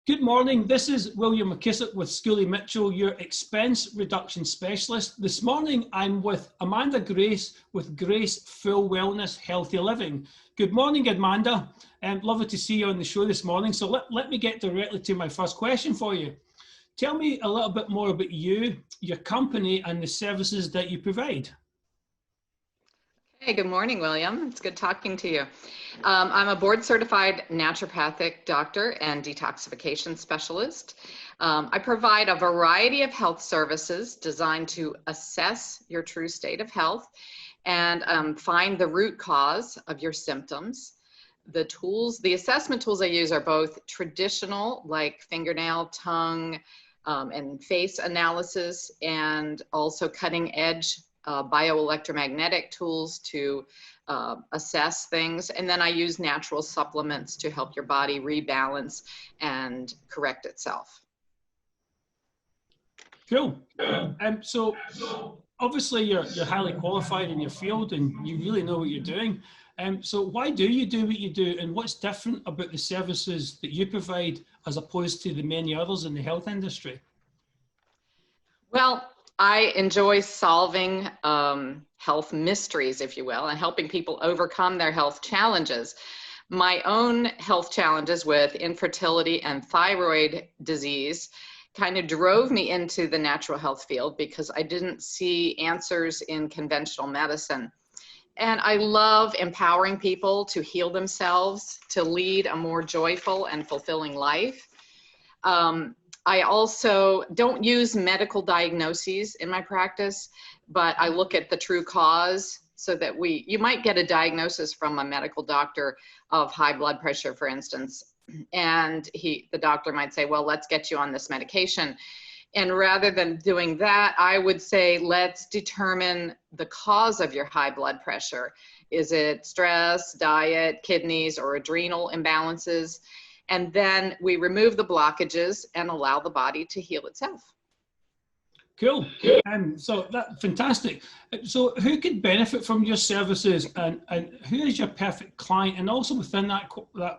Good morning. This is William McKissock with Schooley Mitchell, your expense reduction specialist. This morning, I'm with Amanda Grace with Grace Full Wellness Healthy Living. Good morning, Amanda. Lovely to see you on the show this morning. So let me get directly to my first question for you. Tell me a little bit more about you, your company, and the services that you provide. Hey, good morning, William. It's good talking to you. I'm a board-certified naturopathic doctor and detoxification specialist. I provide a variety of health services designed to assess your true state of health and find the root cause of your symptoms. The assessment tools I use are both traditional, like fingernail, tongue, and face analysis, and also cutting-edge bioelectromagnetic tools to assess things. And then I use natural supplements to help your body rebalance and correct itself. Cool. So obviously you're highly qualified in your field and you really know what you're doing. So why do you do what you do, and what's different about the services that you provide as opposed to the many others in the health industry? Well, I enjoy solving health mysteries, if you will, and helping people overcome their health challenges. My own health challenges with infertility and thyroid disease kind of drove me into the natural health field because I didn't see answers in conventional medicine. And I love empowering people to heal themselves, to lead a more joyful and fulfilling life. I also don't use medical diagnoses in my practice, but I look at the true cause so that you might get a diagnosis from a medical doctor of high blood pressure, for instance, and the doctor might say, well, let's get you on this medication. And rather than doing that, I would say, let's determine the cause of your high blood pressure. Is it stress, diet, kidneys, or adrenal imbalances? And then we remove the blockages and allow the body to heal itself. Cool. So that's fantastic. So who could benefit from your services, and who is your perfect client? And also within that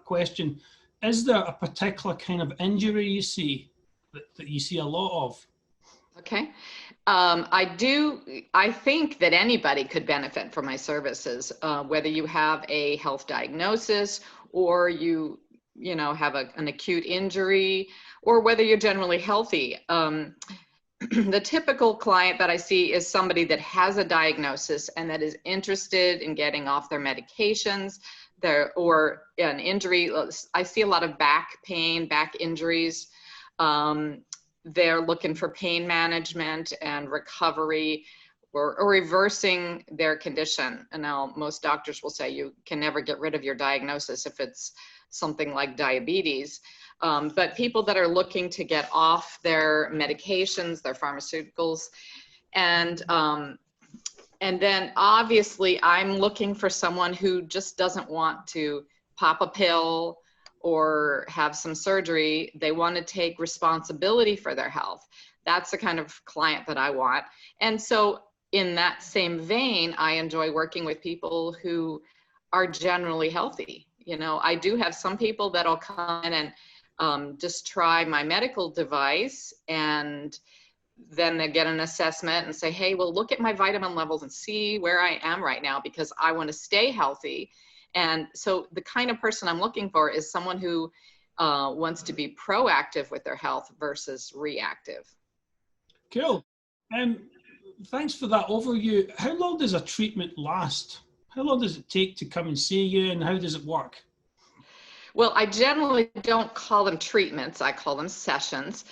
question, is there a particular kind of injury you see that you see a lot of? Okay. I think that anybody could benefit from my services, whether you have a health diagnosis or you have an acute injury, or whether you're generally healthy. The typical client that I see is somebody that has a diagnosis and that is interested in getting off their medications, or an injury. I see a lot of back pain, back injuries. They're looking for pain management and recovery, or reversing their condition. And now most doctors will say you can never get rid of your diagnosis if it's something like diabetes. But people that are looking to get off their medications, their pharmaceuticals, and then obviously I'm looking for someone who just doesn't want to pop a pill or have some surgery. They want to take responsibility for their health. That's the kind of client that I want. And so in that same vein, I enjoy working with people who are generally healthy. I do have some people that'll come in and just try my medical device, and then they get an assessment and say, hey, well, look at my vitamin levels and see where I am right now because I want to stay healthy. And so the kind of person I'm looking for is someone who wants to be proactive with their health versus reactive. Cool. Thanks for that overview. How long does a treatment last? How long does it take to come and see you, and how does it work? Well, I generally don't call them treatments. I call them sessions.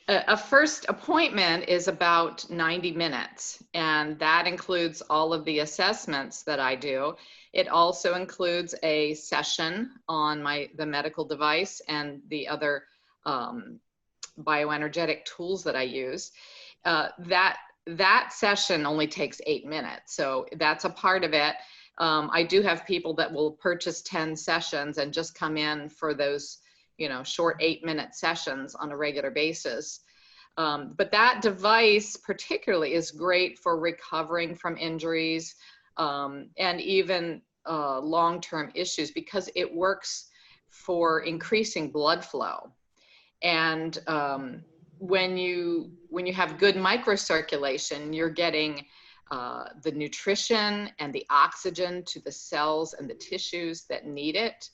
A first appointment is about 90 minutes, and that includes all of the assessments that I do. It also includes a session on the medical device and the other bioenergetic tools that I use. That session only takes 8 minutes, so that's a part of it. I do have people that will purchase 10 sessions and just come in for those, short 8-minute sessions on a regular basis. But that device particularly is great for recovering from injuries and even long-term issues because it works for increasing blood flow. And when you have good microcirculation, you're getting the nutrition and the oxygen to the cells and the tissues that need it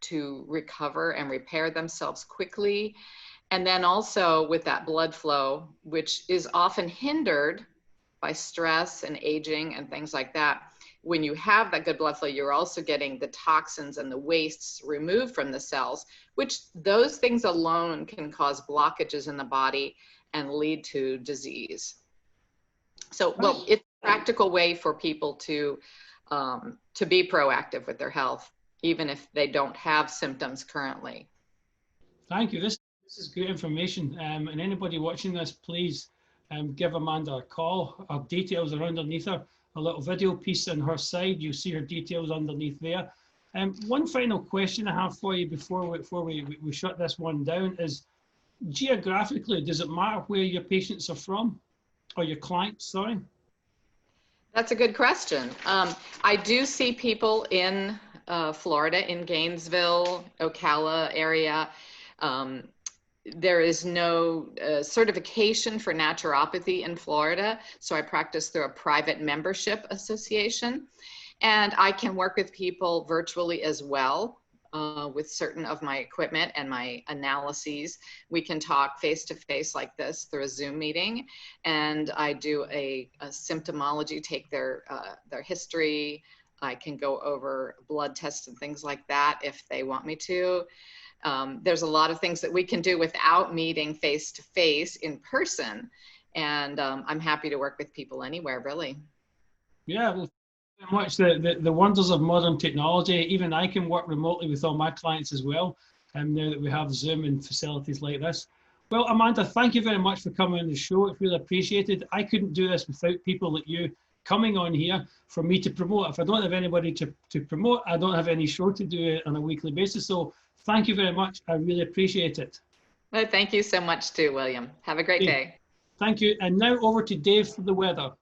to recover and repair themselves quickly. And then also with that blood flow, which is often hindered by stress and aging and things like that, when you have that good blood flow, you're also getting the toxins and the wastes removed from the cells, which those things alone can cause blockages in the body and lead to disease. So, well, it's a practical way for people to be proactive with their health, even if they don't have symptoms currently. Thank you. This is great information. And anybody watching this, please give Amanda a call. Her details are underneath her. A little video piece on her side. You see her details underneath there. One final question I have for you before we shut this one down is, geographically, does it matter where your patients are from, or your clients, sorry? That's a good question. I do see people in Florida, in Gainesville, Ocala area. There is no certification for naturopathy in Florida, so I practice through a private membership association. And I can work with people virtually as well with certain of my equipment and my analyses. We can talk face-to-face like this through a Zoom meeting, and I do a symptomology, take their history. I can go over blood tests and things like that if they want me to. There's a lot of things that we can do without meeting face-to-face in person. And I'm happy to work with people anywhere, really. Yeah, well, very much the wonders of modern technology. Even I can work remotely with all my clients as well, now that we have Zoom and facilities like this. Well, Amanda, thank you very much for coming on the show. It's really appreciated. I couldn't do this without people like you coming on here for me to promote. If I don't have anybody to promote, I don't have any show to do on a weekly basis. So thank you very much. I really appreciate it. Well, thank you so much too, William. Have a great day. Thank you. And now over to Dave for the weather.